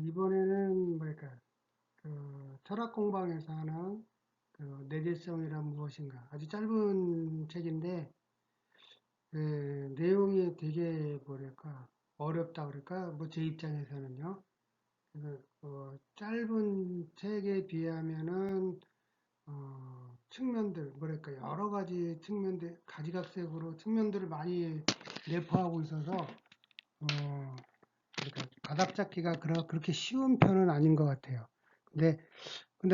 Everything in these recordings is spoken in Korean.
이번에는 뭐랄까 철학 공방에서 하는 내재성이란 무엇인가 아주 짧은 책인데 내용이 되게 뭐랄까 어렵다 그럴까 뭐 제 입장에서는요. 그래서 짧은 책에 비하면은 측면들 뭐랄까 여러 가지 측면들 가지각색으로 측면들을 많이 내포하고 있어서 그러니까 가닥 잡기가 그렇게 쉬운 편은 아닌 것 같아요. 근데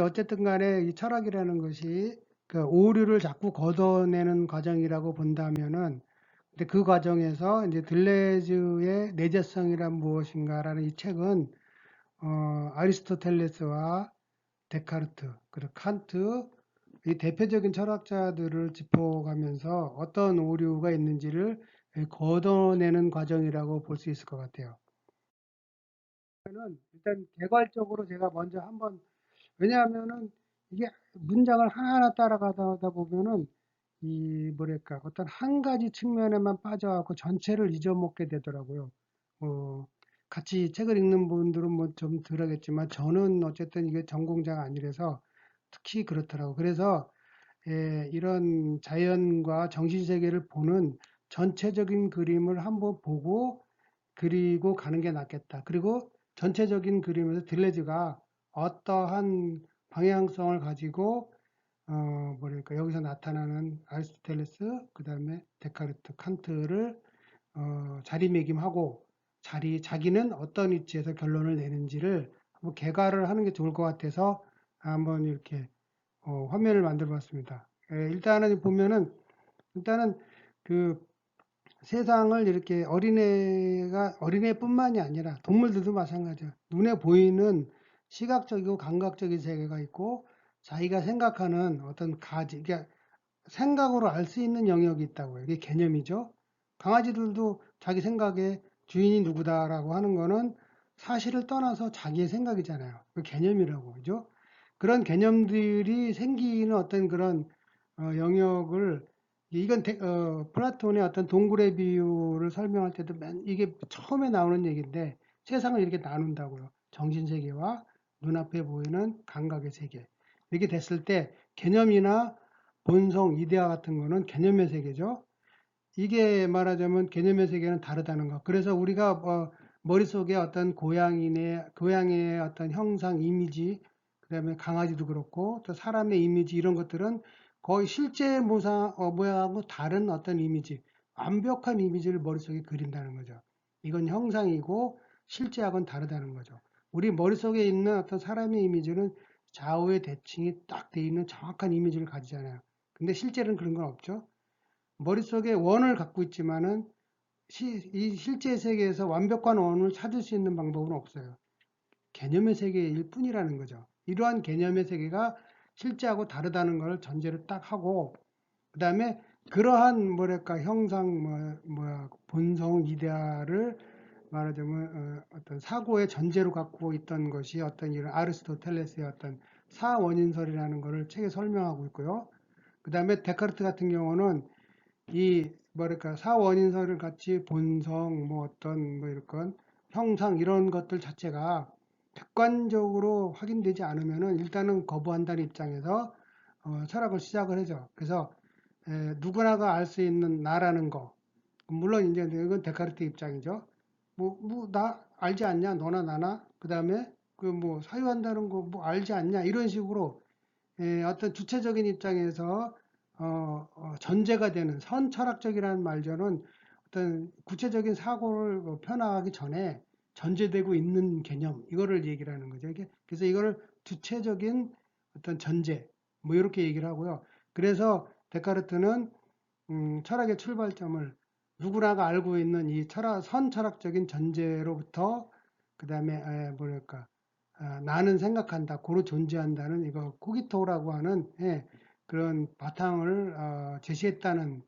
어쨌든 간에 이 철학이라는 것이 그 오류를 자꾸 걷어내는 과정이라고 본다면은 근데 그 과정에서 이제 들레즈의 내재성이란 무엇인가라는 이 책은 아리스토텔레스와 데카르트 그리고 칸트 이 대표적인 철학자들을 짚어가면서 어떤 오류가 있는지를 걷어내는 과정이라고 볼 수 있을 것 같아요. 일단 개괄적으로 제가 먼저 한번 왜냐하면은 이게 문장을 하나하나 따라가다 보면은 이 뭐랄까 어떤 한 가지 측면에만 빠져갖고 전체를 잊어먹게 되더라고요. 어, 같이 책을 읽는 분들은 뭐 좀 덜하겠지만 저는 어쨌든 이게 전공자가 아니라서 특히 그렇더라고. 그래서 이런 자연과 정신세계를 보는 전체적인 그림을 한번 보고 그리고 가는 게 낫겠다. 그리고 전체적인 그림에서 딜레즈가 어떠한 방향성을 가지고 뭐랄까 여기서 나타나는 아리스토텔레스, 그 다음에 데카르트, 칸트를 자리매김하고 자기는 어떤 위치에서 결론을 내는지를 한번 개괄을 하는 게 좋을 것 같아서 한번 이렇게 화면을 만들어 봤습니다. 일단은 보면은 일단은 그 세상을 이렇게 어린애뿐만이 아니라 동물들도 마찬가지야. 눈에 보이는 시각적이고 감각적인 세계가 있고 자기가 생각하는 어떤 그러니까 생각으로 알 수 있는 영역이 있다고요. 이게 개념이죠. 강아지들도 자기 생각에 주인이 누구다라고 하는 거는 사실을 떠나서 자기의 생각이잖아요. 그 개념이라고, 그죠? 그런 개념들이 생기는 어떤 그런 영역을 이건 플라톤의 어떤 동굴의 비유를 설명할 때도 이게 처음에 나오는 얘기인데 세상을 이렇게 나눈다고요. 정신 세계와 눈앞에 보이는 감각의 세계. 이렇게 됐을 때 개념이나 본성, 이데아 같은 거는 개념의 세계죠. 이게 말하자면 개념의 세계는 다르다는 거. 그래서 우리가 머릿속에 어떤 고양이의 어떤 형상, 이미지, 그다음에 강아지도 그렇고 또 사람의 이미지 이런 것들은 거의 실제 모양하고 다른 어떤 이미지, 완벽한 이미지를 머릿속에 그린다는 거죠. 이건 형상이고 실제하고는 다르다는 거죠. 우리 머릿속에 있는 어떤 사람의 이미지는 좌우의 대칭이 딱 돼 있는 정확한 이미지를 가지잖아요. 근데 실제는 그런 건 없죠. 머릿속에 원을 갖고 있지만은 이 실제 세계에서 완벽한 원을 찾을 수 있는 방법은 없어요. 개념의 세계일 뿐이라는 거죠. 이러한 개념의 세계가 실제하고 다르다는 걸 전제를 딱 하고 그 다음에 그러한 뭐랄까 형상 본성 이데아를 말하자면 어떤 사고의 전제로 갖고 있던 것이 어떤 이런 아리스토텔레스의 어떤 사원인설이라는 것을 책에 설명하고 있고요. 그 다음에 데카르트 같은 경우는 이 뭐랄까 사원인설을 같이 본성 뭐 어떤 뭐 이런 형상 이런 것들 자체가 객관적으로 확인되지 않으면은 일단은 거부한다는 입장에서 철학을 시작을 하죠. 그래서 누구나가 알 수 있는 나라는 거 물론 이제 이건 데카르트 입장이죠. 나 알지 않냐 너나 나나 그 다음에 그 뭐 사유한다는 거 뭐 알지 않냐 이런 식으로 어떤 주체적인 입장에서 전제가 되는 선철학적이라는 말저는 어떤 구체적인 사고를 펴나가기 전에 전제되고 있는 개념 이거를 얘기를 하는 거죠. 그래서 이거를 주체적인 어떤 전제 뭐 이렇게 얘기를 하고요. 그래서 데카르트는 철학의 출발점을 누구나가 알고 있는 이 선철학적인 전제로부터 그 다음에 뭐랄까 나는 생각한다, 고로 존재한다는 이거 코기토라고 하는 그런 바탕을 제시했다는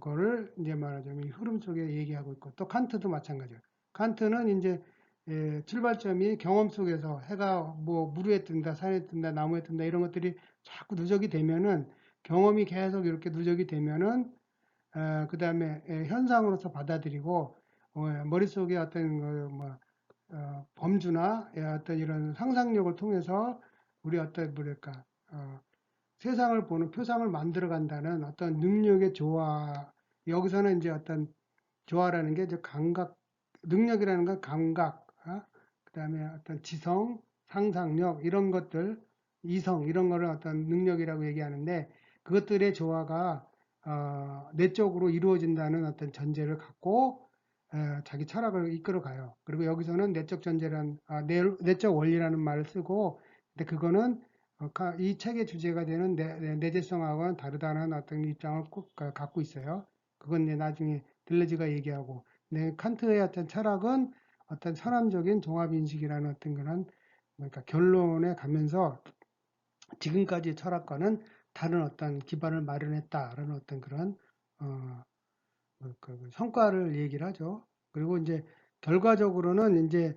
거를 이제 말하자면 이 흐름 속에 얘기하고 있고 또 칸트도 마찬가지예요. 칸트는 이제 출발점이 경험 속에서 해가 뭐 무르에 뜬다, 산에 뜬다, 나무에 뜬다 이런 것들이 자꾸 누적이 되면은 경험이 계속 이렇게 누적이 되면은 그 다음에 현상으로서 받아들이고 머릿속에 어떤 뭐 범주나 어떤 이런 상상력을 통해서 우리 어떤 뭐랄까 세상을 보는 표상을 만들어 간다는 어떤 능력의 조화. 여기서는 이제 어떤 조화라는 게 이제 감각, 능력이라는 건 감각, 그다음에 어떤 지성, 상상력 이런 것들, 이성 이런 거를 어떤 능력이라고 얘기하는데 그것들의 조화가 내적으로 이루어진다는 어떤 전제를 갖고 자기 철학을 이끌어 가요. 그리고 여기서는 내적 전제란 내적 원리라는 말을 쓰고 근데 그거는 이 책의 주제가 되는 내재성하고는 다르다는 어떤 입장을 꼭 갖고 있어요. 그건 이제 나중에 들레즈가 얘기하고, 칸트의 어떤 철학은 어떤 선함적인 종합인식이라는 어떤 그런, 그러니까 결론에 가면서 지금까지 철학과는 다른 어떤 기반을 마련했다라는 어떤 그런, 어, 그 성과를 얘기를 하죠. 그리고 이제 결과적으로는 이제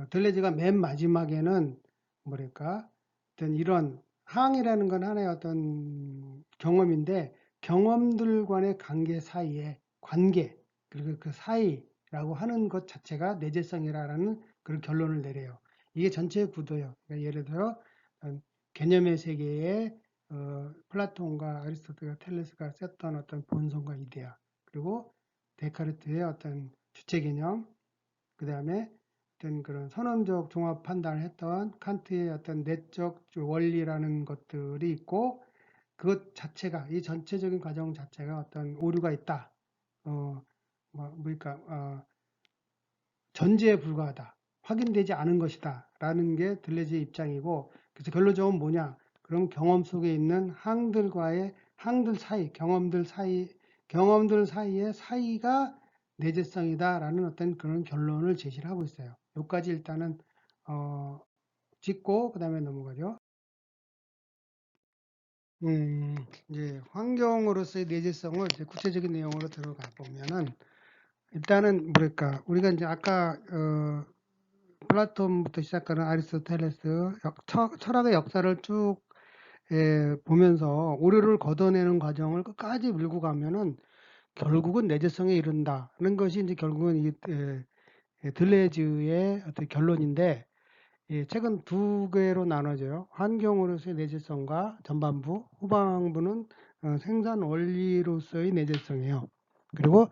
들레즈가 맨 마지막에는 뭐랄까 어떤 이런 항이라는 건 하나의 어떤 경험인데 경험들 간의 관계 사이에 관계 그리고 그 사이라고 하는 것 자체가 내재성이라는 그런 결론을 내려요. 이게 전체의 구도예요. 그러니까 예를 들어 개념의 세계에 플라톤과 아리스토텔레스가 썼던 어떤 본성과 이데아 그리고 데카르트의 어떤 주체 개념 그 다음에 어떤 그런 선언적 종합 판단을 했던 칸트의 어떤 내적 원리라는 것들이 있고 그것 자체가 이 전체적인 과정 자체가 어떤 오류가 있다. 그러니까 전제에 불과하다. 확인되지 않은 것이다. 라는 게 들레즈의 입장이고 그래서 결론적으로 뭐냐? 그럼 경험 속에 있는 항들 사이, 경험들 사이의 사이가 내재성이다라는 어떤 그런 결론을 제시를 하고 있어요. 여기까지 일단은 어, 짚고 그다음에 넘어가죠. 음, 이제 환경으로서의 내재성을 이제 구체적인 내용으로 들어가 보면은 일단은 뭐랄까 우리가 이제 아까 플라톤부터 시작하는 아리스토텔레스 철학의 역사를 쭉 보면서 오류를 걷어내는 과정을 끝까지 밀고 가면은 결국은 내재성에 이른다는 것이 이제 결국은 이 들레즈의 어떤 결론인데 책은 두 개로 나눠져요. 환경으로서의 내재성과 전반부, 후반부는 생산 원리로서의 내재성이에요. 그리고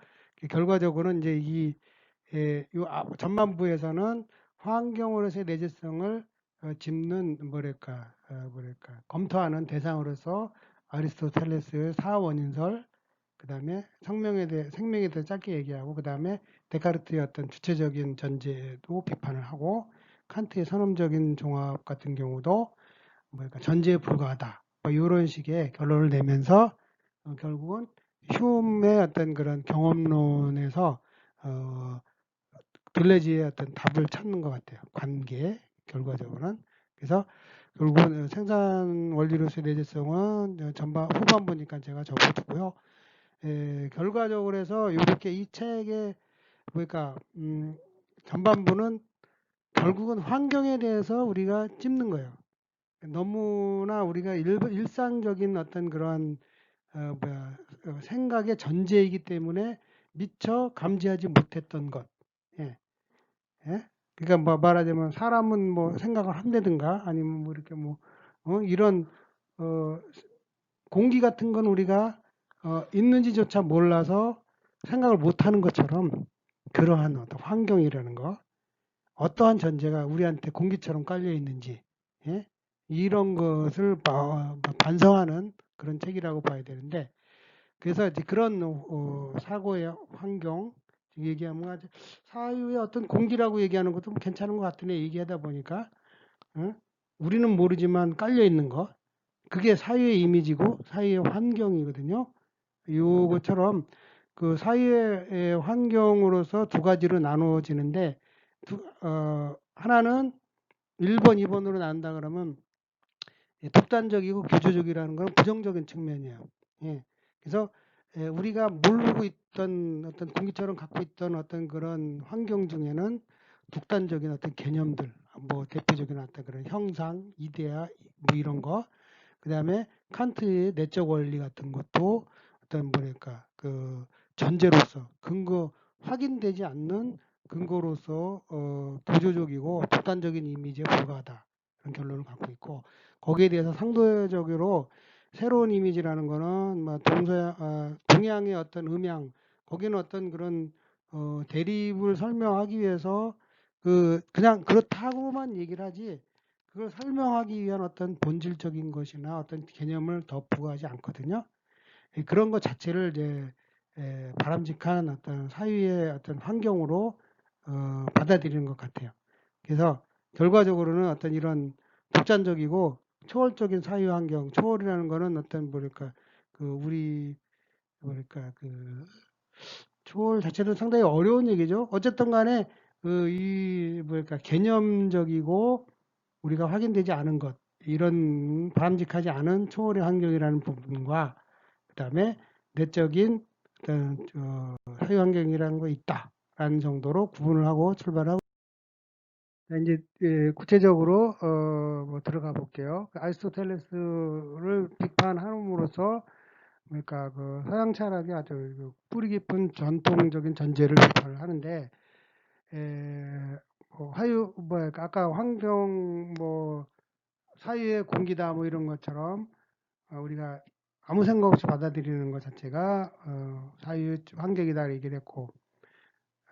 결과적으로는 이제 전반부에서는 환경으로서의 내재성을 짚는 뭐랄까 검토하는 대상으로서 아리스토텔레스의 사원인설, 그 다음에 생명에 대해 짧게 얘기하고, 그 다음에 데카르트의 어떤 주체적인 전제도 비판을 하고, 칸트의 선험적인 종합 같은 경우도 뭐랄까 전제에 불과하다. 뭐 이런 식의 결론을 내면서 결국은 휴메의 어떤 그런 경험론에서 어, 들레지의 어떤 답을 찾는 것 같아요. 관계 결과적으로는. 그래서 결국은 생산 원리로서의 내재성은 전반 후반부니까 제가 접어두고요. 결과적으로 해서 이렇게 이 책의 그러니까 전반부는 결국은 환경에 대해서 우리가 찝는 거예요. 너무나 우리가 일상적인 어떤 그러한 생각의 전제이기 때문에 미처 감지하지 못했던 것. 예. 예? 그러니까 뭐 말하자면 사람은 뭐 생각을 한다든가 아니면 뭐 이렇게 뭐 이런 어, 공기 같은 건 우리가 있는지조차 몰라서 생각을 못하는 것처럼 그러한 어떤 환경이라는 거 어떠한 전제가 우리한테 공기처럼 깔려 있는지 예? 이런 것을 반성하는 그런 책이라고 봐야 되는데 그래서 이제 그런 사고의 환경 얘기하면 아주 사유의 어떤 공기라고 얘기하는 것도 뭐 괜찮은 것 같으네 얘기하다 보니까 어? 우리는 모르지만 깔려 있는 거 그게 사유의 이미지고 사유의 환경이거든요. 요것처럼 그 사유의 환경으로서 두 가지로 나누어지는데 하나는 1번, 2번으로 나눈다 그러면 독단적이고 규조적이라는 건 부정적인 측면이에요. 예. 그래서 우리가 모르고 있던 어떤 공기처럼 갖고 있던 어떤 그런 환경 중에는 독단적인 어떤 개념들, 뭐 대표적인 어떤 그런 형상, 이데아, 뭐 이런 거, 그 다음에 칸트의 내적 원리 같은 것도 어떤 뭐랄까 그 전제로서 근거 확인되지 않는 근거로서 구조적이고 독단적인 이미지에 불과하다. 그런 결론을 갖고 있고 거기에 대해서 상대적으로 새로운 이미지라는 거는 뭐 동양의 어떤 음양 거기는 어떤 그런 대립을 설명하기 위해서 그냥 그렇다고만 얘기를 하지 그걸 설명하기 위한 어떤 본질적인 것이나 어떤 개념을 더 부과하지 않거든요. 그런 것 자체를 이제 바람직한 어떤 사회의 어떤 환경으로 받아들이는 것 같아요. 그래서 결과적으로는 어떤 이런 독단적이고 초월적인 사회 환경, 초월이라는 거는 어떤 뭐랄까 우리 뭐랄까 초월 자체는 상당히 어려운 얘기죠. 어쨌든 간에 이 뭐랄까 개념적이고 우리가 확인되지 않은 것 이런 바람직하지 않은 초월의 환경이라는 부분과 그다음에 내적인 어떤 사회 환경이라는 거 있다라는 정도로 구분을 하고 출발하고 이제 구체적으로 뭐 들어가 볼게요. 아리스토텔레스를 비판함으로써 그러니까 서양 철학의 아주 뿌리 깊은 전통적인 전제를 비판을 하는데 아까 환경 뭐 사유의 공기다 뭐 이런 것처럼 우리가 아무 생각 없이 받아들이는 것 자체가 사유의 환경이다 얘기를 했고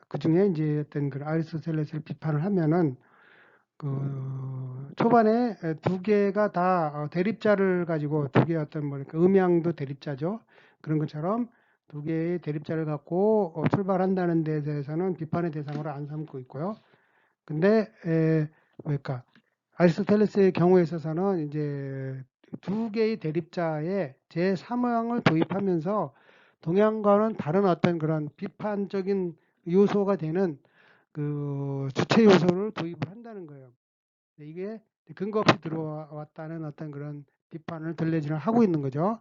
그 중에 이제 어떤 그 아리스토텔레스를 비판을 하면은 초반에 두 개가 다 대립자를 가지고 두 개의 어떤 뭐랄까 음양도 대립자죠. 그런 것처럼 두 개의 대립자를 갖고 출발한다는 데 대해서는 비판의 대상으로 안 삼고 있고요. 근데 뭐랄까 아리스토텔레스의 경우에 있어서는 이제 두 개의 대립자의 제3항을 도입하면서 동양과는 다른 어떤 그런 비판적인 요소가 되는 주체 요소를 도입을 한다는 거예요. 이게 근거 없이 들어왔다는 어떤 그런 비판을 들레진을 하고 있는 거죠.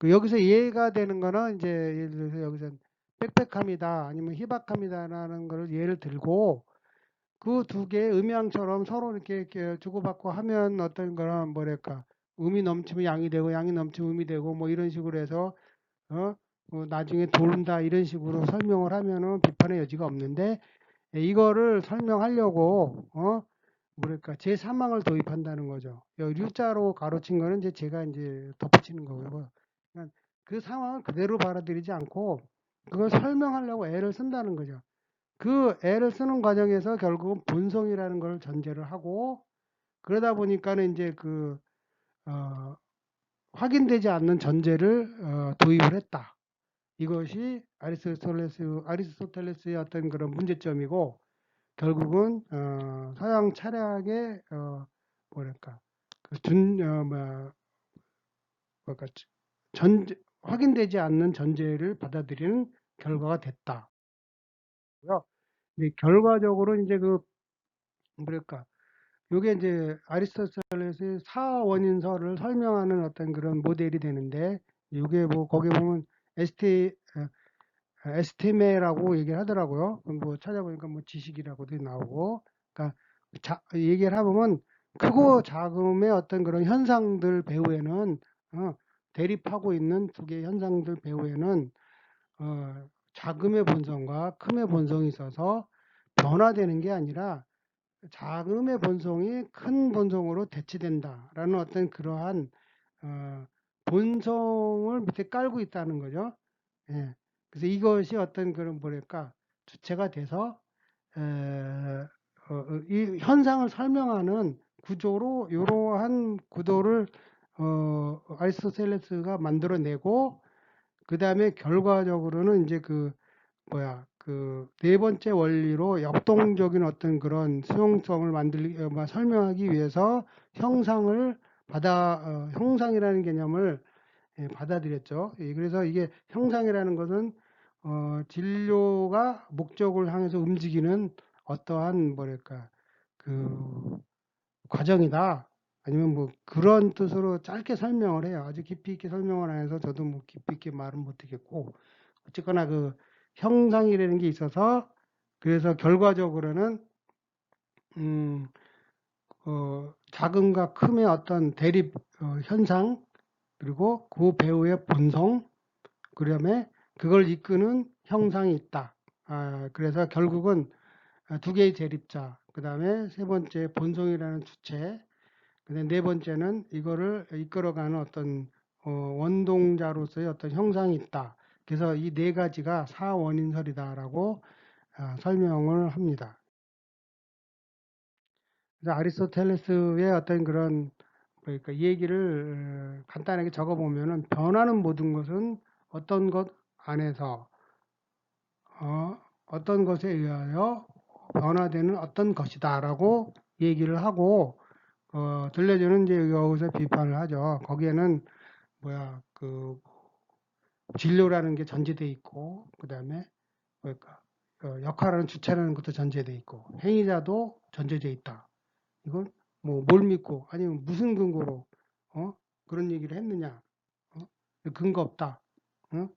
여기서 이해가 되는 거는 이제 예를 들어서 여기서 빽빽함이다 아니면 희박함이다라는 걸 예를 들고 그 두 개의 음양처럼 서로 이렇게 주고받고 하면 어떤 거는 뭐랄까 음이 넘치면 양이 되고 양이 넘치면 음이 되고 뭐 이런 식으로 해서 나중에 도른다 이런 식으로 설명을 하면은 비판의 여지가 없는데 이거를 설명하려고 뭐랄까 제3항을 도입한다는 거죠. 류자로 가로친 거는 이제 제가 이제 덧붙이는 거고요. 그러니까 그 상황을 그대로 받아들이지 않고 그걸 설명하려고 애를 쓴다는 거죠. 그 애를 쓰는 과정에서 결국은 본성이라는 걸 전제를 하고 그러다 보니까는 이제 확인되지 않는 전제를 도입을 했다. 이것이 아리스토텔레스의 어떤 그런 문제점이고 결국은 서양 철학의 뭐랄까 뭐랄까 확인되지 않는 전제를 받아들이는 결과가 됐다. 결과적으로 이제 뭐랄까 요게 이제 아리스토텔레스의 사원인설을 설명하는 어떤 그런 모델이 되는데 요게 뭐 거기 보면 에스티메라고 얘기를 하더라고요. 뭐 찾아보니까 뭐 지식이라고도 나오고 그러니까 얘기를 해보면 크고 작음의 어떤 그런 현상들 배후에는 대립하고 있는 두 개의 현상들 배후에는 작음의 본성과 큼의 본성이 있어서 변화되는 게 아니라 작음의 본성이 큰 본성으로 대치된다라는 어떤 그러한 본성을 밑에 깔고 있다는 거죠. 예. 그래서 이것이 어떤 그런 뭐랄까 주체가 돼서 이 현상을 설명하는 구조로 이러한 구도를 아리스토텔레스가 만들어내고 그 다음에 결과적으로는 이제 네 번째 원리로 역동적인 어떤 그런 수용성을 설명하기 위해서 형상이라는 개념을 받아들였죠. 그래서 이게 형상이라는 것은 진료가 목적을 향해서 움직이는 어떠한 뭐랄까 그 과정이다. 아니면 뭐 그런 뜻으로 짧게 설명을 해요. 아주 깊이 있게 설명을 안 해서 저도 뭐 깊이 있게 말은 못하겠고 어쨌거나 형상이라는 게 있어서 그래서 결과적으로는 음, 작음과 큼의 어떤 대립 현상 그리고 그 배우의 본성 그다음에 그걸 이끄는 형상이 있다. 그래서 결국은 두 개의 재립자, 그 다음에 세 번째 본성이라는 주체, 그다음에 네 번째는 이거를 이끌어가는 어떤 원동자로서의 어떤 형상이 있다. 그래서 이 네 가지가 사원인설이다라고 설명을 합니다. 그래서 아리스토텔레스의 어떤 그런 그러니까 얘기를 간단하게 적어 보면은 변하는 모든 것은 어떤 것 안에서 어떤 것에 의하여 변화되는 어떤 것이다라고 얘기를 하고 들려주는 이제 여기서 비판을 하죠. 거기에는 그 진료라는 게 전제돼 있고 그다음에 뭐랄까 역할하는 주체라는 것도 전제돼 있고 행위자도 전제돼 있다. 이건 뭐 뭘 믿고 아니면 무슨 근거로 어? 그런 얘기를 했느냐? 어? 근거 없다. 어?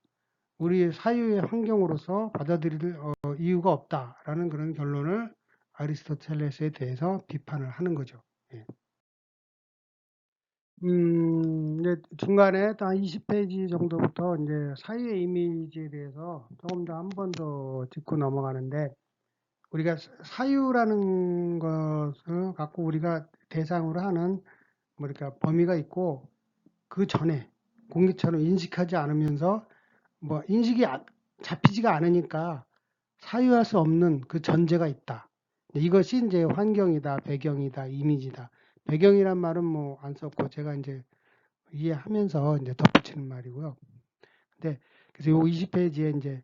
우리의 사유의 환경으로서 받아들일 이유가 없다라는 그런 결론을 아리스토텔레스에 대해서 비판을 하는 거죠. 예. 이제 중간에 딱 20페이지 정도부터 이제 사유의 이미지에 대해서 조금 더 한 번 더 짚고 넘어가는데 우리가 사유라는 것을 갖고 우리가 대상으로 하는 뭐랄까 범위가 있고 그 전에 공기처럼 인식하지 않으면서 뭐 인식이 잡히지가 않으니까 사유할 수 없는 그 전제가 있다. 이것이 이제 환경이다, 배경이다, 이미지다. 배경이란 말은 뭐 안 썼고 제가 이제 이해하면서 이제 덧붙이는 말이고요. 근데 그래서 요 20페이지에 이제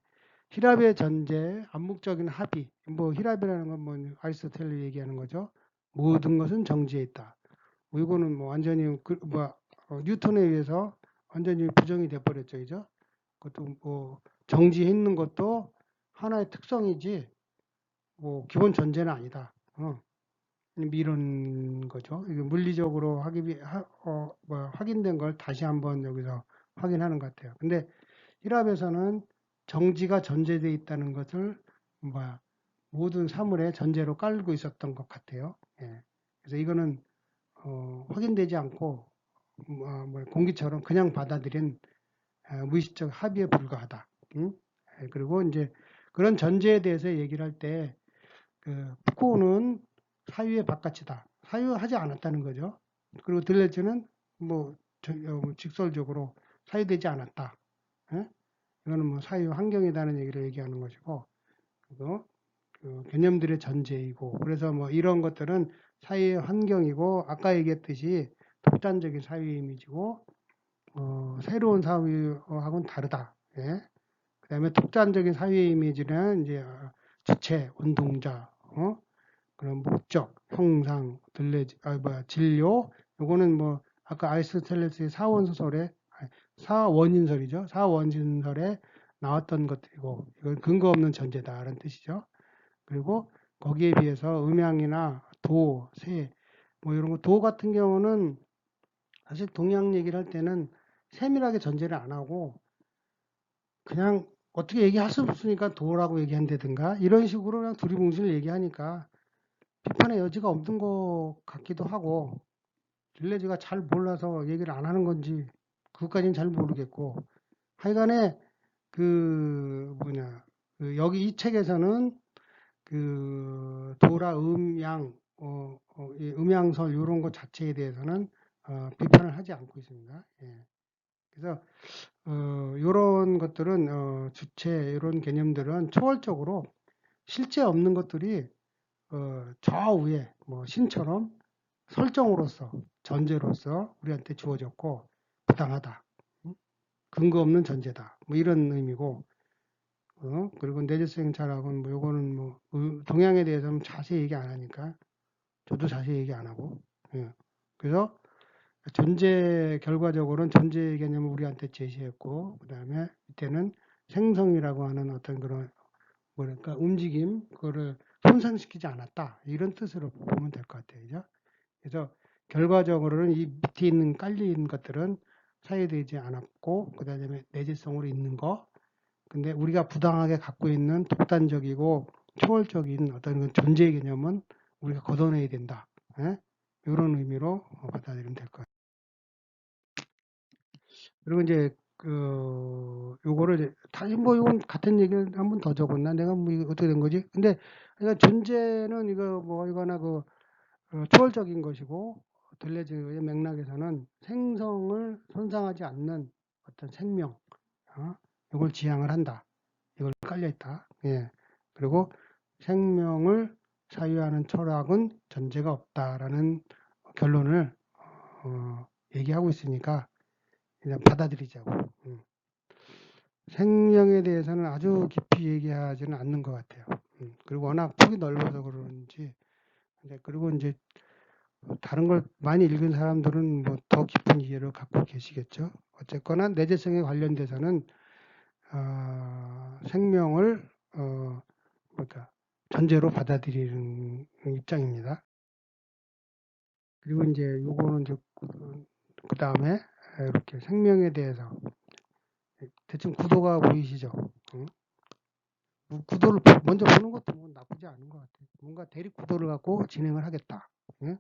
히랍의 전제, 암묵적인 합의. 뭐 히랍이라는 건 뭐 아리스토텔레스 얘기하는 거죠. 모든 것은 정지에 있다. 뭐 이거는 뭐 완전히 뉴턴에 의해서 완전히 부정이 돼 버렸죠, 그죠? 그것도 뭐 정지해 있는 것도 하나의 특성이지 뭐 기본 전제는 아니다. 이런 거죠. 이게 물리적으로 확인된 걸 다시 한번 여기서 확인하는 것 같아요. 근데 힐압에서는 정지가 전제되어 있다는 것을 모든 사물의 전제로 깔고 있었던 것 같아요. 예. 그래서 이거는 확인되지 않고 공기처럼 그냥 받아들인 무의식적 합의에 불과하다. 응? 예, 그리고 이제 그런 전제에 대해서 얘기를 할 때 푸코는 사유의 바깥이다. 사유하지 않았다는 거죠. 그리고 들레즈는 뭐 직설적으로 사유되지 않았다. 예? 이거는 뭐 사유 환경이라는 얘기를 얘기하는 것이고, 그리고 그 개념들의 전제이고, 그래서 뭐 이런 것들은 사유의 환경이고, 아까 얘기했듯이 독단적인 사유 이미지고, 새로운 사유하고는 다르다. 예? 그 다음에 독단적인 사유 이미지는 이제 주체, 운동자, 그런 목적, 형상, 진료, 요거는 뭐 아까 아리스토텔레스의 사원소설에 사원인설이죠. 사원인설에 나왔던 것들이고 이건 근거 없는 전제다라는 뜻이죠. 그리고 거기에 비해서 음양이나 도, 세, 뭐 이런 거, 도 같은 경우는 사실 동양 얘기를 할 때는 세밀하게 전제를 안 하고 그냥 어떻게 얘기할 수 없으니까 도라고 얘기한다든가 이런 식으로 그냥 두리뭉실 얘기하니까 비판의 여지가 없는 것 같기도 하고 릴레즈가 잘 몰라서 얘기를 안 하는 건지 그것까지는 잘 모르겠고 하여간에 여기 이 책에서는 그 도라 음양 이 음양설 이런 것 자체에 대해서는 비판을 하지 않고 있습니다. 예. 그래서 이런 것들은 주체 이런 개념들은 초월적으로 실제 없는 것들이 저 위에 뭐 신처럼 설정으로서 전제로서 우리한테 주어졌고 부당하다. 근거 없는 전제다. 뭐 이런 의미고 그리고 내재성 철학은 뭐 요거는 뭐 동양에 대해서는 자세히 얘기 안 하니까 저도 자세히 얘기 안 하고 예. 그래서 존재 결과적으로는 존재 개념을 우리한테 제시했고 그다음에 이때는 생성이라고 하는 어떤 그런 뭐랄까 움직임 그거를 손상시키지 않았다 이런 뜻으로 보면 될 것 같아요. 그죠? 그래서 결과적으로는 이 밑에 있는 깔린 것들은 사유되지 않았고 그다음에 내재성으로 있는 거 근데 우리가 부당하게 갖고 있는 독단적이고 초월적인 어떤 존재 개념은 우리가 걷어내야 된다. 예? 이런 의미로 받아들이면 될 것 같아요. 그리고 이제 요거를 이제 다시 뭐 이건 같은 얘기를 한 번 더 적었나? 내가 뭐 이거 어떻게 된 거지? 근데 그러니까 존재는 이거 뭐 이거나 초월적인 것이고 들레즈의 맥락에서는 생성을 손상하지 않는 어떤 생명, 이걸 지향을 한다. 이걸 깔려 있다. 예. 그리고 생명을 사유하는 철학은 존재가 없다라는 결론을 얘기하고 있으니까 그냥 받아들이자고. 생명에 대해서는 아주 깊이 얘기하지는 않는 것 같아요. 그리고 워낙 폭이 넓어서 그런지. 그리고 이제 다른 걸 많이 읽은 사람들은 뭐 더 깊은 이해를 갖고 계시겠죠. 어쨌거나 내재성에 관련돼서는 생명을 그러니까 전제로 받아들이는 입장입니다. 그리고 이제 요거는 이제 그 다음에 이렇게 생명에 대해서 대충 구도가 보이시죠? 구도를 먼저 보는 것도 뭐 나쁘지 않은 것 같아요. 뭔가 대립 구도를 갖고 진행을 하겠다. 예?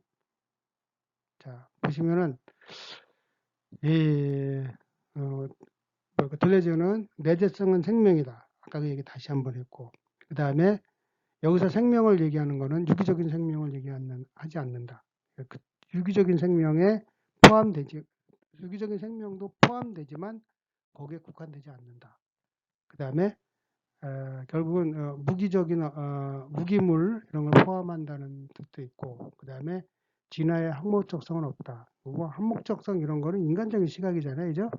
자, 보시면은, 들레즈는 내재성은 생명이다. 아까 그 얘기 다시 한번 했고, 그 다음에 여기서 생명을 얘기하는 거는 유기적인 생명을 하지 않는다. 그 유기적인 생명에 포함되지, 유기적인 생명도 포함되지만 거기에 국한되지 않는다. 그 다음에 결국은 무기적인 무기물 이런 걸 포함한다는 뜻도 있고, 그 다음에 진화의 항목적성은 없다. 뭐 항목적성 이런 거는 인간적인 시각이잖아요, 그죠?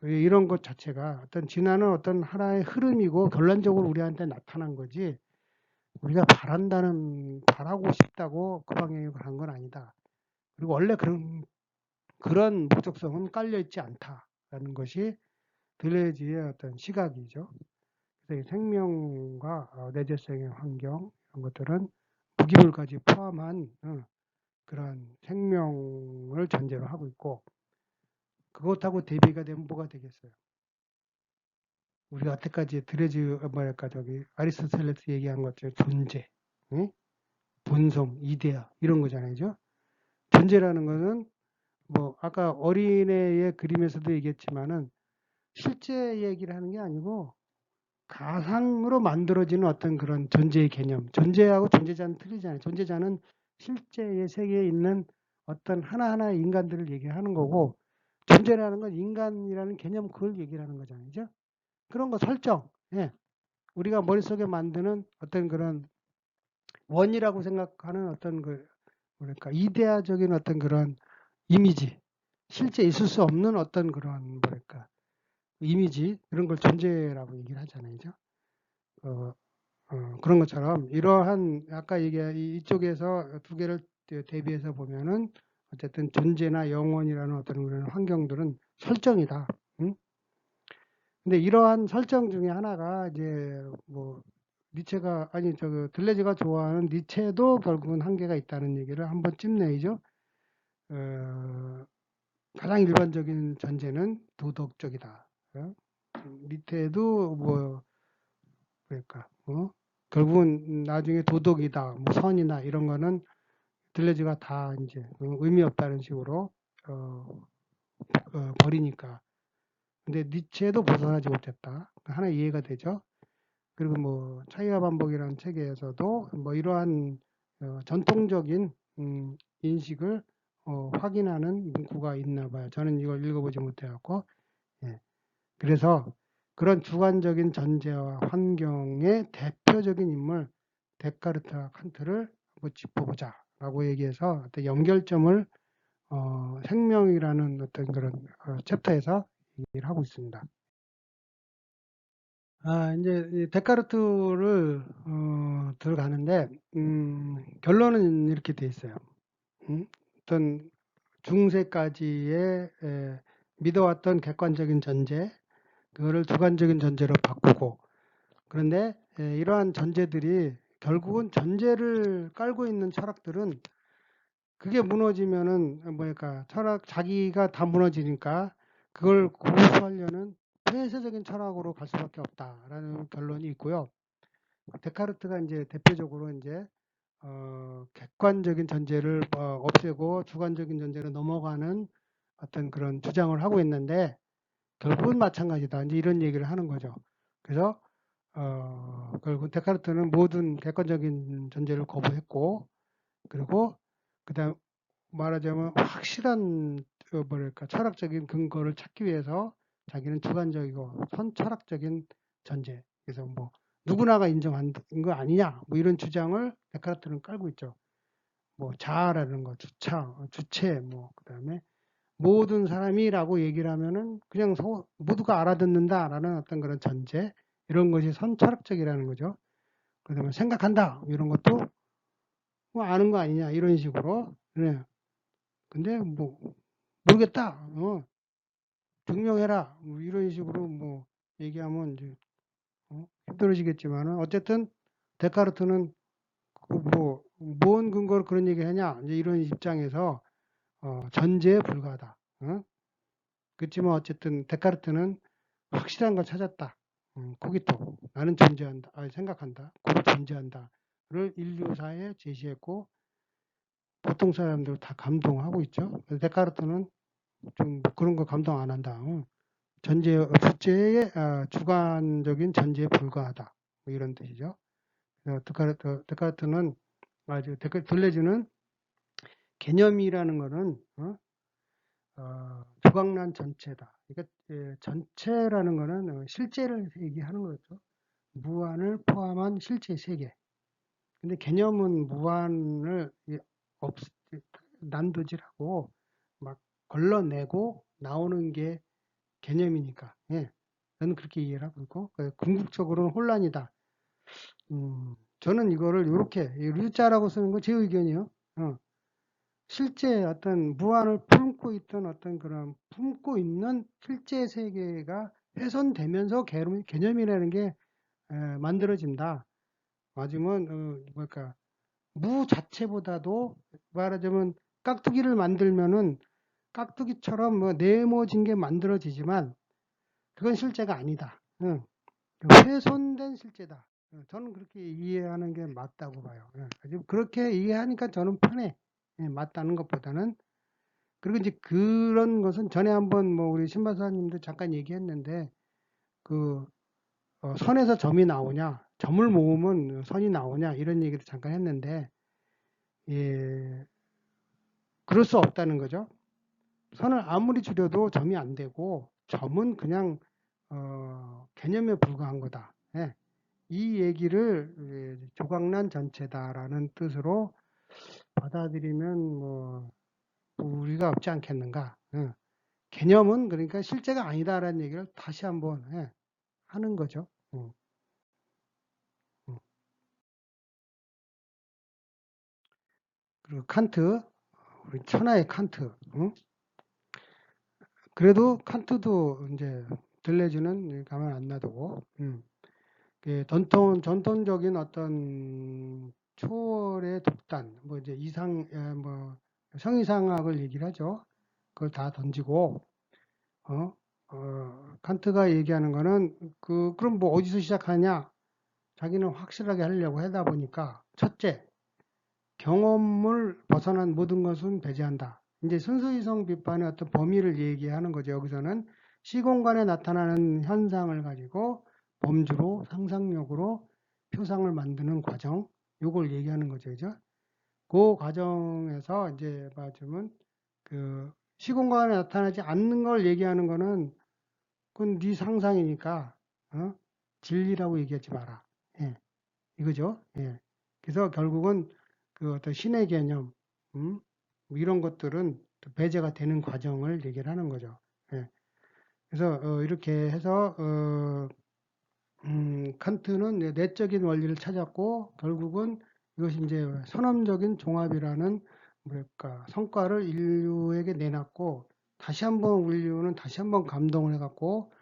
이런 것 자체가 어떤 진화는 어떤 하나의 흐름이고 결론적으로 우리한테 나타난 거지. 우리가 바라고 싶다고 그 방향으로 간 건 아니다. 그리고 원래 그런 목적성은 깔려 있지 않다라는 것이 들레즈의 어떤 시각이죠. 그래서 생명과 내재성의 환경 이런 것들은 무기물까지 포함한 그런 생명을 전제로 하고 있고 그것하고 대비가 되면 뭐가 되겠어요? 우리가 여태까지 들레즈 뭐랄까 아리스토텔레스 얘기한 것처럼 존재, 응? 본성, 이데아 이런 거잖아요. 존재라는 것은 뭐 아까 어린애의 그림에서도 얘기했지만은 실제 얘기를 하는 게 아니고 가상으로 만들어지는 어떤 그런 존재의 개념. 존재하고 존재자는 틀리잖아요. 존재자는 실제의 세계에 있는 어떤 하나하나의 인간들을 얘기하는 거고, 존재라는 건 인간이라는 개념 그걸 얘기를 하는 거잖아요. 그죠? 그런 거 설정. 예. 우리가 머릿속에 만드는 어떤 그런 원이라고 생각하는 어떤 뭐랄까, 이데아적인 어떤 그런 이미지. 실제 있을 수 없는 어떤 그런, 뭐랄까, 이미지. 그런 걸 존재라고 얘기를 하잖아요. 그죠? 어, 그런 것처럼 이러한 아까 얘기한 이쪽에서 두 개를 대비해서 보면은 어쨌든 존재나 영혼이라는 어떤 그런 환경들은 설정이다. 응? 근데 이러한 설정 중에 하나가 이제 뭐 니체가 아니 들레즈가 좋아하는 니체도 결국은 한계가 있다는 얘기를 한번 찝내죠. 가장 일반적인 전제는 도덕적이다. 밑에도 뭐 그러니까 결국은 나중에 도덕이다, 뭐 선이나 이런 거는 들레즈가 다 이제 의미 없다는 식으로 버리니까. 근데 니체도 벗어나지 못했다. 하나 이해가 되죠. 그리고 뭐 차이와 반복이라는 책에서도 뭐 이러한 전통적인 인식을 확인하는 문구가 있나 봐요. 저는 이걸 읽어보지 못해갖고. 예. 그래서 그런 주관적인 전제와 환경의 대표적인 인물 데카르트와 칸트를 한번 짚어보자 라고 얘기해서 어떤 연결점을 생명이라는 어떤 그런 챕터에서 얘기를 하고 있습니다. 이제 이 데카르트를 들어가는데 결론은 이렇게 돼 있어요. 어떤 중세까지의 믿어왔던 객관적인 전제, 그거를 주관적인 전제로 바꾸고 그런데 이러한 전제들이 결국은 전제를 깔고 있는 철학들은 그게 무너지면은 뭐랄까 자기가 다 무너지니까 그걸 고수하려는 폐쇄적인 철학으로 갈 수밖에 없다라는 결론이 있고요. 데카르트가 이제 대표적으로 이제 객관적인 전제를 없애고 주관적인 전제로 넘어가는 어떤 그런 주장을 하고 있는데 결국은 마찬가지다. 이제 이런 얘기를 하는 거죠. 그래서 결국 데카르트는 모든 객관적인 전제를 거부했고, 그리고 그다음 말하자면 확실한 뭐랄까 철학적인 근거를 찾기 위해서 자기는 주관적이고 선철학적인 전제, 그래서 뭐 누구나가 인정하는 거 아니냐, 뭐 이런 주장을 데카르트는 깔고 있죠. 뭐 자아라는 거, 주체, 뭐 그다음에 모든 사람이라고 얘기를 하면은 그냥 모두가 알아듣는다라는 어떤 그런 전제, 이런 것이 선철학적이라는 거죠. 그다음에 생각한다 이런 것도 뭐 아는 거 아니냐 이런 식으로. 네. 근데 뭐 모르겠다, 증명해라, 뭐 이런 식으로 뭐 얘기하면 이제 힘들어지겠지만은 어쨌든 데카르트는 그뭐뭔 근거로 그런 얘기하냐 이제 이런 입장에서 전제에 불과하다. 그렇지만 어쨌든 데카르트는 확실한 걸 찾았다. 코기토, 나는 존재한다, 아니 생각한다, 곧 존재한다를 인류사에 제시했고 보통 사람들 다 감동하고 있죠. 데카르트는 좀 그런 거 감동 안 한다. 주체의 주관적인 전제에 불과하다. 뭐 이런 뜻이죠. 데카르트는 들레즈는 개념이라는 거는 조각난 전체다. 그러니까 전체라는 거는 실제를 얘기하는 거죠. 무한을 포함한 실제 세계. 근데 개념은 무한을 없, 난도질하고 막 걸러내고 나오는 게 개념이니까. 예. 저는 그렇게 이해를 하고 있고, 궁극적으로는 혼란이다. 저는 이거를 이렇게 류자라고 쓰는 건 제 의견이요. 실제 어떤 무한을 품고 있던 어떤 그런 품고 있는 실제 세계가 훼손되면서 개념이라는 게 만들어진다. 맞으면 뭘까 무 자체보다도 말하자면 깍두기를 만들면은 깍두기처럼 뭐 네모진 게 만들어지지만 그건 실제가 아니다. 훼손된 실제다. 저는 그렇게 이해하는 게 맞다고 봐요. 그렇게 이해하니까 저는 편해. 맞다는 것보다는. 그리고 이제 그런 것은 전에 한번 뭐 우리 신박사님도 잠깐 얘기했는데 그 선에서 점이 나오냐, 점을 모으면 선이 나오냐 이런 얘기도 잠깐 했는데 예, 그럴 수 없다는 거죠. 선을 아무리 줄여도 점이 안 되고 점은 그냥 개념에 불과한 거다. 예. 이 얘기를 조각난 전체다라는 뜻으로 받아들이면 뭐 우리가 없지 않겠는가. 개념은 그러니까 실제가 아니다라는 얘기를 다시 한번 하는 거죠. 음. 그리고 칸트, 우리 천하의 칸트. 그래도 칸트도 이제 들레즈는 가만 안 놔두고 전통적인 어떤 초월의 독단, 뭐 이제 뭐 성이상학을 얘기를 하죠. 그걸 다 던지고, 칸트가 얘기하는 거는 그럼 뭐 어디서 시작하냐? 자기는 확실하게 하려고 하다 보니까 첫째, 경험을 벗어난 모든 것은 배제한다. 이제 순수이성 비판의 어떤 범위를 얘기하는 거죠. 여기서는 시공간에 나타나는 현상을 가지고 범주로 상상력으로 표상을 만드는 과정, 요걸 얘기하는 거죠. 그죠? 그 과정에서 이제 맞으면 그 시공간에 나타나지 않는 걸 얘기하는 거는 그건 네 상상이니까 진리라고 얘기하지 마라. 예, 이거죠. 예. 그래서 결국은 그 어떤 신의 개념, 뭐 이런 것들은 배제가 되는 과정을 얘기를 하는 거죠. 예. 그래서 이렇게 해서 칸트는 내적인 원리를 찾았고 결국은 이것이 이제 선언적인 종합이라는 뭐랄까 성과를 인류에게 내놨고 다시 한번 인류는 다시 한번 감동을 해갖고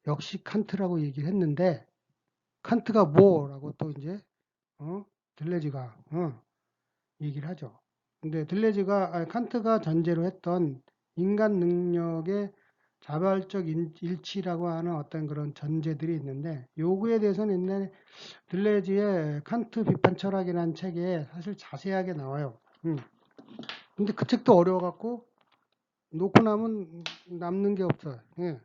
역시 칸트라고 얘기를 했는데 칸트가 뭐라고 또 이제 들레즈가 얘기를 하죠. 근데 칸트가 전제로 했던 인간 능력의 자발적 일치라고 하는 어떤 그런 전제들이 있는데 요구에 대해서는 옛날에 들레즈의 칸트 비판 철학이라는 책에 사실 자세하게 나와요. 근데 그 책도 어려워갖고 놓고 나면 남는 게 없어요. 예.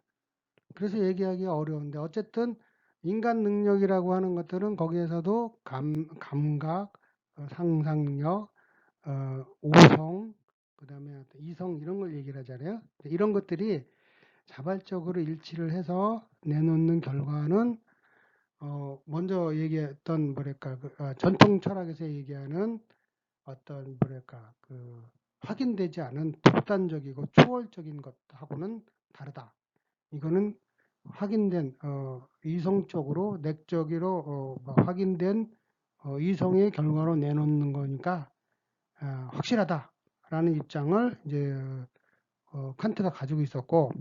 그래서 얘기하기가 어려운데 어쨌든 인간 능력이라고 하는 것들은 거기에서도 감각, 상상력, 오성, 그다음에 이성 이런 걸 얘기를 하잖아요. 이런 것들이 자발적으로 일치를 해서 내놓는 결과는 먼저 얘기했던 뭐랄까 전통 철학에서 얘기하는 어떤 뭐랄까 확인되지 않은 독단적이고 초월적인 것하고는 다르다. 이거는 확인된 이성적으로 내적으로 확인된 이성의 결과로 내놓는 거니까 확실하다라는 입장을 이제 칸트가 가지고 있었고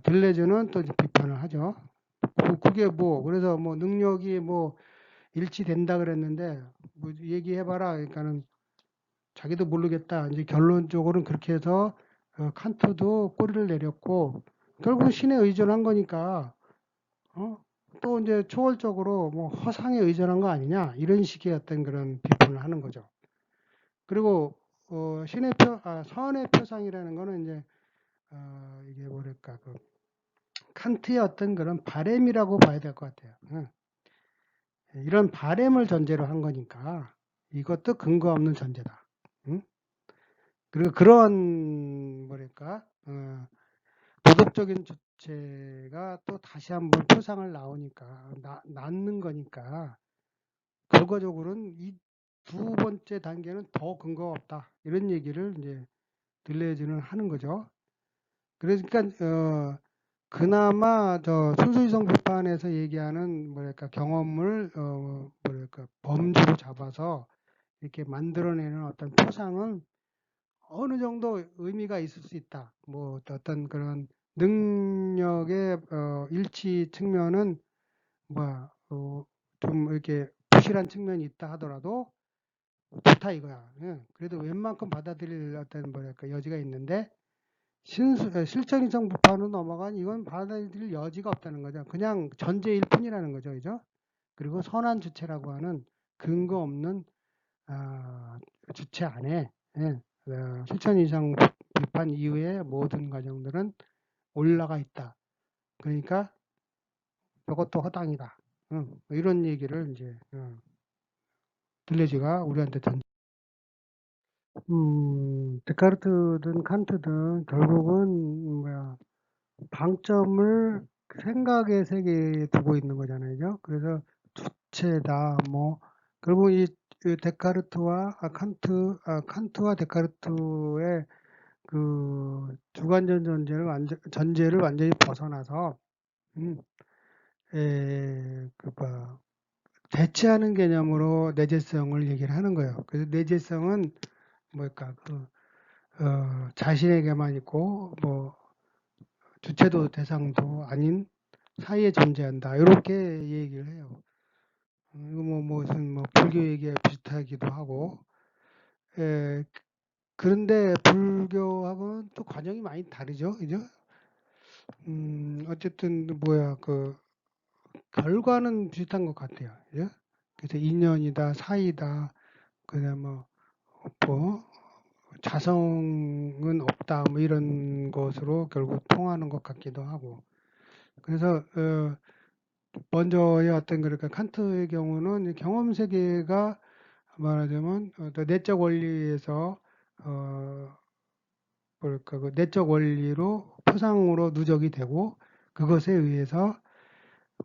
들레즈는 또 이제 비판을 하죠. 그게 뭐 그래서 뭐 능력이 뭐 일치된다 그랬는데 뭐 얘기해봐라. 그러니까는 자기도 모르겠다. 이제 결론적으로는 그렇게 해서 칸트도 꼬리를 내렸고 결국 신에 의존한 거니까 어? 또 이제 초월적으로 뭐 허상에 의존한 거 아니냐 이런 식의 어떤 그런 비판을 하는 거죠. 그리고 선의 표상이라는 거는 이제 이게 뭐랄까 칸트의 어떤 그런 바램이라고 봐야 될 것 같아요. 이런 바램을 전제로 한 거니까 이것도 근거 없는 전제다. 응? 그리고 그런 뭐랄까 도덕적인 주체가 또 다시 한번 표상을 나오니까 낳는 거니까 결과적으로는 이 두 번째 단계는 더 근거가 없다. 이런 얘기를 이제 들레즈는 하는 거죠. 그러니까 그나마 저 순수이성 비판에서 얘기하는 뭐랄까 경험을 뭐랄까 범주로 잡아서 이렇게 만들어내는 어떤 표상은 어느 정도 의미가 있을 수 있다. 뭐 어떤 그런 능력의 일치 측면은 뭐좀 이렇게 부실한 측면이 있다 하더라도 좋다 이거야. 예. 그래도 웬만큼 받아들일 어떤 뭐랄까 여지가 있는데 실천이성 부파는 넘어간 이건 받아들일 여지가 없다는 거죠. 그냥 전제일 뿐이라는 거죠. 그죠? 그리고 선한 주체라고 하는 근거 없는 주체 안에 실천이성 비판 이후의 모든 과정들은 올라가 있다. 그러니까 이것도 허당이다. 뭐 이런 얘기를 이제 들레즈가 우리한테 데카르트든 칸트든 결국은 뭐야 방점을 생각의 세계에 두고 있는 거잖아요. 그래서 주체다 뭐 결국 이 데카르트와 칸트와 데카르트의 그 주관적 전제를 완전히 벗어나서 음, 대체하는 개념으로 내재성을 얘기를 하는 거예요. 그래서 내재성은 뭘까 자신에게만 있고 뭐 주체도 대상도 아닌 사이에 존재한다. 이렇게 얘기를 해요. 이거 뭐 무슨 뭐 불교 얘기에 비슷하기도 하고. 에, 그런데 불교하고는 또 과정이 많이 다르죠. 그죠? 어쨌든 뭐야 결과는 비슷한 것 같아요. 그죠? 그래서 인연이다, 사이다, 그다음 뭐 자성은 없다, 뭐 이런 것으로 결국 통하는 것 같기도 하고. 그래서 먼저의 어떤 그러니까 칸트의 경우는 경험 세계가 말하자면 어떤 내적 원리에서 뭐랄까 그 내적 원리로 표상으로 누적이 되고 그것에 의해서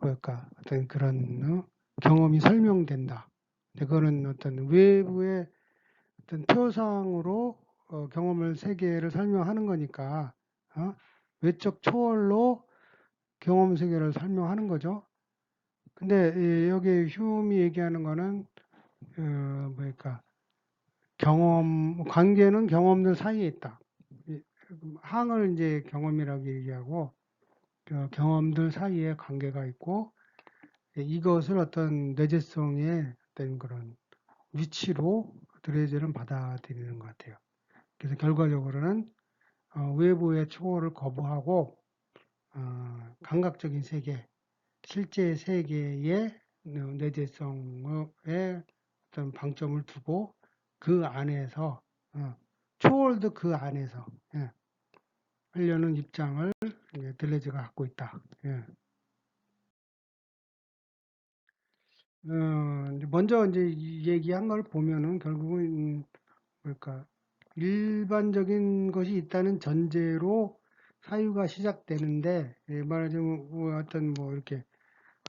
뭐랄까 어떤 그런 경험이 설명된다. 그거는 어떤 외부의 어떤 표상으로 경험을 세계를 설명하는 거니까 외적 초월로 경험 세계를 설명하는 거죠. 근데 여기 휴움이 얘기하는 거는 뭐랄까 관계는 경험들 사이에 있다. 항을 이제 경험이라고 얘기하고 경험들 사이에 관계가 있고 이것을 어떤 내재성의 어떤 그런 위치로 드레즈는 받아들이는 것 같아요. 그래서 결과적으로는 외부의 초월을 거부하고 감각적인 세계, 실제 세계의 내재성에 어떤 방점을 두고 그 안에서 초월도 그 안에서 하려는 입장을 딜레즈가 갖고 있다. 예. 이제 먼저 이제 이 얘기한 걸 보면은 결국은 뭘까 일반적인 것이 있다는 전제로 사유가 시작되는데 말하자면 뭐 어떤 뭐 이렇게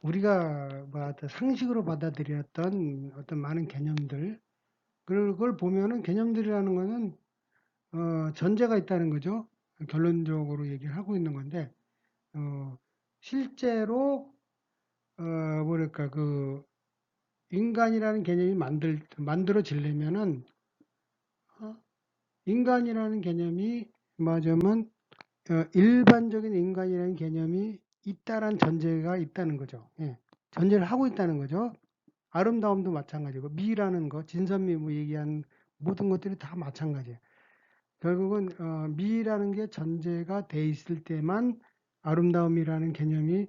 우리가 뭐 어떤 상식으로 받아들였던 어떤 많은 개념들 그걸 보면은 개념들이라는 거는 전제가 있다는 거죠. 결론적으로 얘기를 하고 있는 건데 어, 실제로 뭐랄까 그 인간이라는 개념이 만들어지려면은 어, 인간이라는 개념이 맞으면 일반적인 인간이라는 개념이 있다란 전제가 있다는 거죠. 예. 전제를 하고 있다는 거죠. 아름다움도 마찬가지고 미라는 거, 진선미 뭐 얘기한 모든 것들이 다 마찬가지예요. 결국은 미라는 게 전제가 돼 있을 때만 아름다움이라는 개념이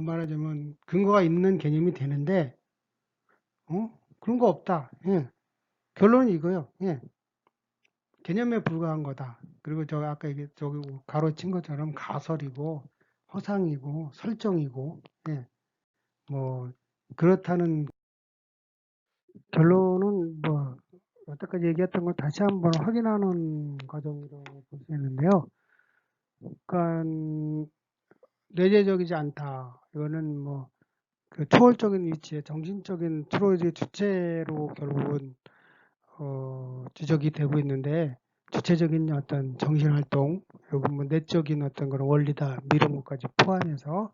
말하자면 근거가 있는 개념이 되는데 그런 거 없다. 예. 결론은 이거요. 예. 개념에 불과한 거다. 그리고 저 아까 저기 가로친 것처럼 가설이고 허상이고 설정이고 예. 뭐 그렇다는 결론은 뭐 여태까지 얘기했던 걸 다시 한번 확인하는 과정이라고 볼 수 있는데요. 그러니까 내재적이지 않다. 이거는 뭐 그 초월적인 위치에 정신적인 트로이드의 주체로 결국은 지적이 되고 있는데 주체적인 어떤 정신활동, 그리고 뭐 내적인 어떤 그런 원리다, 뭐 이런 것까지 포함해서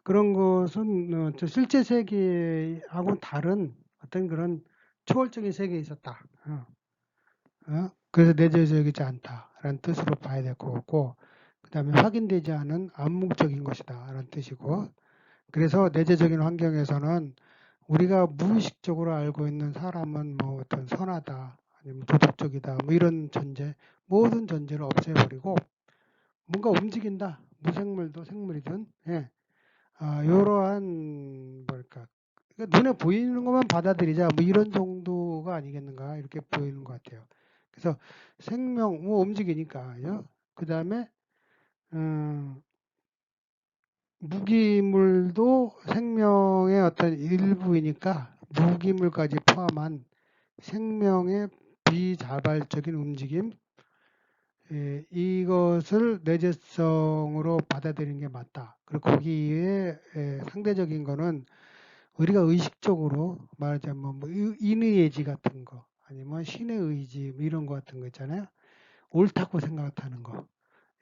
그런 것은 저 실제 세계하고 다른 어떤 그런 초월적인 세계에 있었다. 그래서 내재적이지 않다라는 뜻으로 봐야 될 것 같고, 그 다음에 확인되지 않은 암묵적인 것이다라는 뜻이고, 그래서 내재적인 환경에서는 우리가 무의식적으로 알고 있는 사람은 뭐 어떤 선하다, 아니면 도덕적이다, 뭐 이런 전제, 모든 전제를 없애버리고 뭔가 움직인다, 무생물도 생물이든, 예, 이러한 뭘까, 그러니까 눈에 보이는 것만 받아들이자, 뭐 이런 정도가 아니겠는가 이렇게 보이는 것 같아요. 그래서 생명, 뭐 움직이니까요. 그 다음에 무기물도 생명의 어떤 일부이니까 무기물까지 포함한 생명의 비자발적인 움직임, 이것을 내재성으로 받아들이는 게 맞다. 그리고 거기에 상대적인 거는 우리가 의식적으로 말하자면 뭐 인의예지 같은 거, 아니면 신의 의지 뭐 이런 거 같은 거 있잖아요. 옳다고 생각하는 거.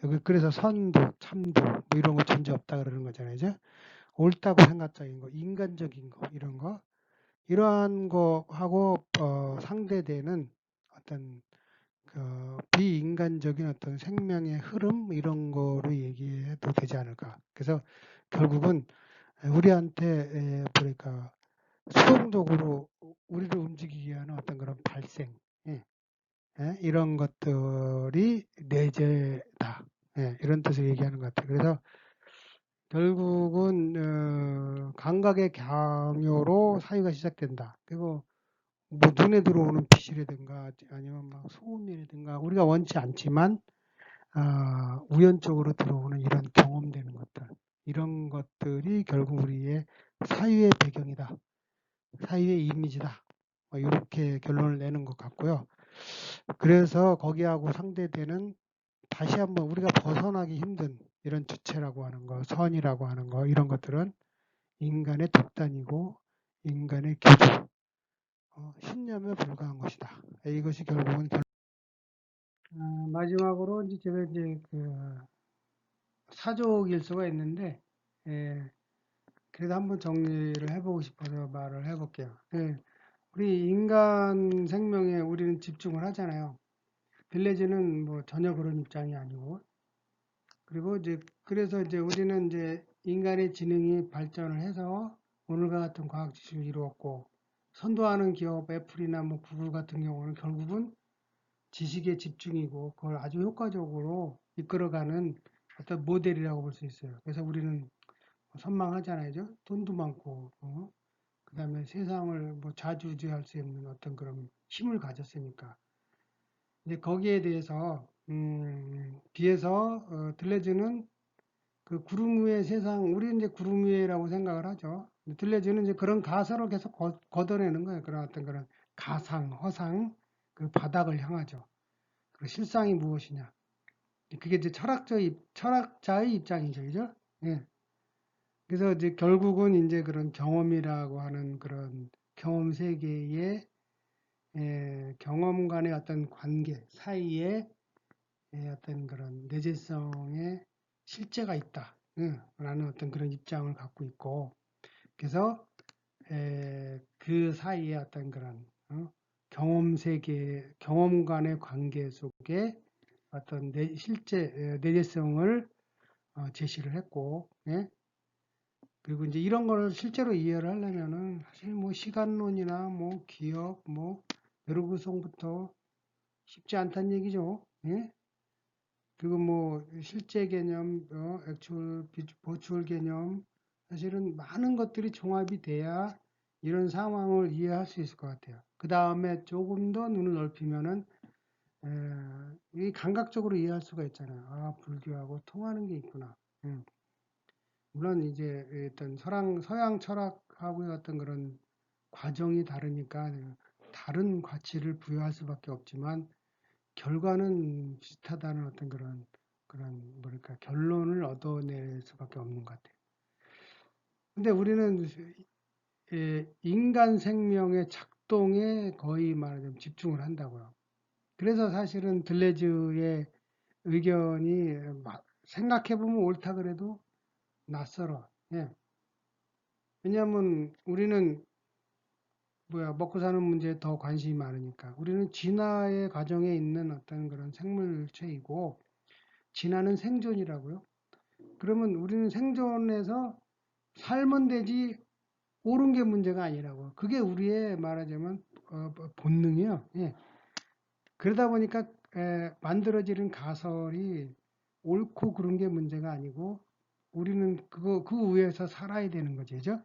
여기 그래서 선도, 참도 뭐 이런 거 존재 없다 그러는 거잖아요. 이제 옳다고 생각적인 거, 인간적인 거 이런 거 이러한 거하고 상대되는 어떤 비인간적인 어떤 생명의 흐름 이런 거로 얘기해도 되지 않을까. 그래서 결국은 우리한테 보니까 수동적으로 우리를 움직이게 하는 어떤 그런 발생, 예, 이런 것들이 내재다. 예, 이런 뜻을 얘기하는 것 같아요. 그래서 결국은 감각의 강요로 사유가 시작된다. 그리고 뭐 눈에 들어오는 빛이라든가 아니면 막 소음이라든가 우리가 원치 않지만 우연적으로 들어오는 이런 경험되는 것들 이런 것들이 결국 우리의 사유의 배경이다. 사유의 이미지다. 뭐 이렇게 결론을 내는 것 같고요. 그래서 거기하고 상대되는 다시 한번 우리가 벗어나기 힘든 이런 주체라고 하는 거, 선이라고 하는 거 이런 것들은 인간의 독단이고 인간의 기준, 신념에 불과한 것이다. 이것이 결국은 마지막으로 이제 제가 이제 그 사족 일수가 있는데 예, 그래도 한번 정리를 해보고 싶어서 말을 해볼게요. 예, 우리 인간 생명에 우리는 집중을 하잖아요. 빌레즈는 뭐 전혀 그런 입장이 아니고 그리고 이제 그래서 이제 우리는 이제 인간의 지능이 발전을 해서 오늘과 같은 과학 지식을 이루었고 선도하는 기업 애플이나 뭐 구글 같은 경우는 결국은 지식의 집중이고 그걸 아주 효과적으로 이끌어가는 어떤 모델이라고 볼 수 있어요. 그래서 우리는 선망하잖아요. 돈도 많고 그다음에 세상을 뭐 좌지우지할 수 있는 어떤 그런 힘을 가졌으니까 이제 거기에 대해서 비해서 들레즈는 그 구름 위의 세상, 우리 이제 구름 위라고 생각을 하죠. 들레즈는 이제 그런 가설을 계속 걷어내는 거예요. 그런 어떤 그런 가상, 허상, 그 바닥을 향하죠. 그 실상이 무엇이냐. 그게 이제 철학자의 입장이죠. 그죠? 예. 그래서 이제 결국은 이제 그런 경험이라고 하는 그런 경험 세계의 경험 간의 어떤 관계 사이에 어떤 그런 내재성의 실제가 있다. 라는 어떤 그런 입장을 갖고 있고, 그래서 그 사이에 어떤 그런 경험 세계, 경험 간의 관계 속에 어떤 실제 내재성을 제시를 했고, 예? 그리고 이제 이런 걸 실제로 이해를 하려면은 사실 뭐 시간론이나 뭐 기억, 뭐 베르그송부터 쉽지 않다는 얘기죠. 예? 그리고 뭐 실제 개념, 액추얼, 버추얼 개념, 사실은 많은 것들이 종합이 돼야 이런 상황을 이해할 수 있을 것 같아요. 그 다음에 조금 더 눈을 넓히면은 이 감각적으로 이해할 수가 있잖아요. 아, 불교하고 통하는 게 있구나. 물론 이제 어떤 서양 철학하고의 어떤 그런 과정이 다르니까 다른 가치를 부여할 수밖에 없지만 결과는 비슷하다는 어떤 그런 뭐랄까 결론을 얻어낼 수밖에 없는 것 같아요. 근데 우리는 인간 생명의 작동에 거의 말하자면 집중을 한다고요. 그래서 사실은 들레즈의 의견이 생각해보면 옳다 그래도 낯설어. 예. 왜냐하면 우리는 먹고 사는 문제에 더 관심이 많으니까. 우리는 진화의 과정에 있는 어떤 그런 생물체이고, 진화는 생존이라고요. 그러면 우리는 생존에서 살면 되지 옳은 게 문제가 아니라고. 그게 우리의 말하자면 본능이에요. 예. 그러다 보니까 만들어지는 가설이 옳고 그른 게 문제가 아니고 우리는 그 위에서 살아야 되는 거죠. 그죠?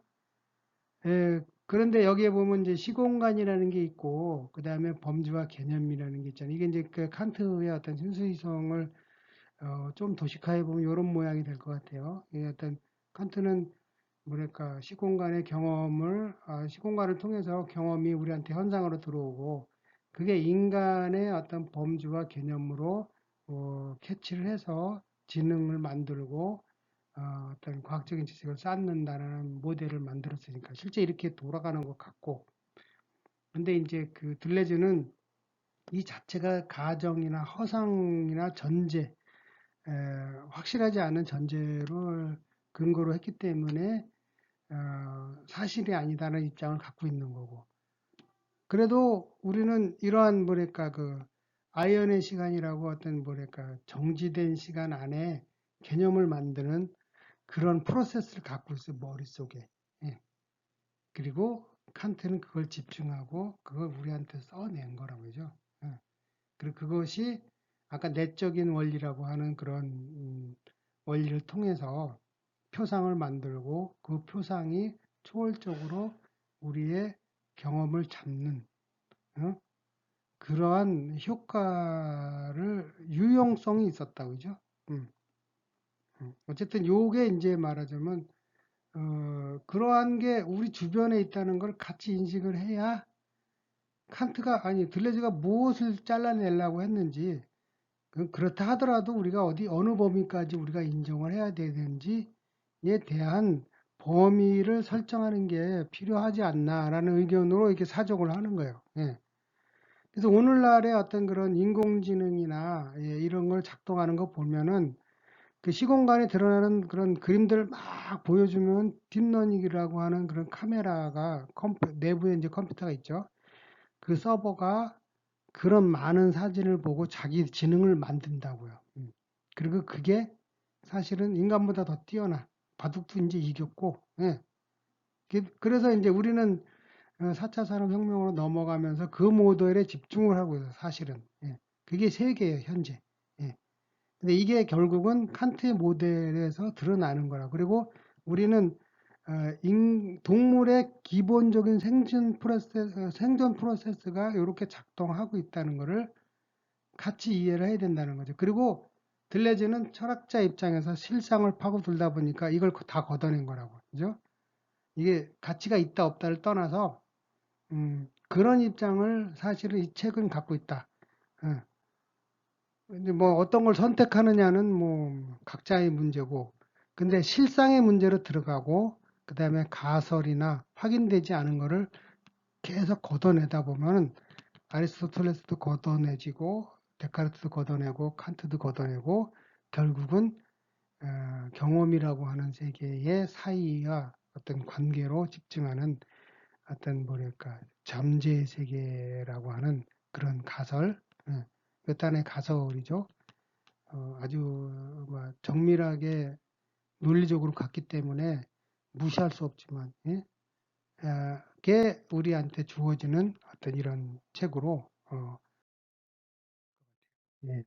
그런데 여기에 보면 이제 시공간이라는 게 있고, 그 다음에 범주와 개념이라는 게 있잖아요. 이게 이제 그 칸트의 어떤 순수이성을 좀 도식화해 보면 이런 모양이 될 것 같아요. 이 어떤 칸트는 뭐랄까 시공간의 경험을 시공간을 통해서 경험이 우리한테 현상으로 들어오고 그게 인간의 어떤 범주와 개념으로 캐치를 해서 지능을 만들고 어떤 과학적인 지식을 쌓는다는 모델을 만들었으니까 실제 이렇게 돌아가는 것 같고 근데 이제 그 들레즈는 이 자체가 가정이나 허상이나 전제 에, 확실하지 않은 전제를 근거로 했기 때문에 사실이 아니다는 입장을 갖고 있는 거고 그래도 우리는 이러한 뭐랄까 그 아이언의 시간이라고 어떤 뭐랄까 정지된 시간 안에 개념을 만드는 그런 프로세스를 갖고 있어요 머릿속에 예. 그리고 칸트는 그걸 집중하고 그걸 우리한테 써낸 거라고 그죠 예. 그리고 그것이 아까 내적인 원리라고 하는 그런 원리를 통해서 표상을 만들고 그 표상이 초월적으로 우리의 경험을 잡는 그러한 효과를 유용성이 있었다고 그죠? 어쨌든 요게 이제 말하자면 그러한 게 우리 주변에 있다는 걸 같이 인식을 해야 칸트가 아니 들레즈가 무엇을 잘라내려고 했는지 그렇다 하더라도 우리가 어느 범위까지 우리가 인정을 해야 되는지에 대한 범위를 설정하는 게 필요하지 않나라는 의견으로 이렇게 사족을 하는 거예요. 예. 그래서 오늘날의 어떤 그런 인공지능이나 이런 걸 작동하는 거 보면은 그 시공간에 드러나는 그런 그림들을 막 보여주면 딥러닝이라고 하는 그런 카메라가 내부에 이제 컴퓨터가 있죠. 그 서버가 그런 많은 사진을 보고 자기 지능을 만든다고요. 그리고 그게 사실은 인간보다 더 뛰어나. 바둑도 이제 이겼고, 예. 그래서 이제 우리는 4차 산업혁명으로 넘어가면서 그 모델에 집중을 하고 있어요, 사실은. 예. 그게 세계예요, 현재. 예. 근데 이게 결국은 칸트의 모델에서 드러나는 거라. 그리고 우리는 동물의 기본적인 생존 프로세스가 이렇게 작동하고 있다는 것을 같이 이해를 해야 된다는 거죠. 그리고 들레즈는 철학자 입장에서 실상을 파고들다 보니까 이걸 다 걷어낸 거라고. 그죠? 이게 가치가 있다 없다를 떠나서 그런 입장을 사실은 이 책은 갖고 있다. 어. 근데 뭐 어떤 걸 선택하느냐는 뭐 각자의 문제고, 근데 실상의 문제로 들어가고, 그 다음에 가설이나 확인되지 않은 거를 계속 걷어내다 보면 아리스토텔레스도 걷어내지고, 데카르트도 걷어내고, 칸트도 걷어내고, 결국은 경험이라고 하는 세계의 사이와 어떤 관계로 집중하는 어떤 뭐랄까 잠재의 세계라고 하는 그런 가설, 몇 단의 가설이죠. 아주 뭐 정밀하게 논리적으로 갔기 때문에 무시할 수 없지만, 예? 게 우리한테 주어지는 어떤 이런 책으로 예,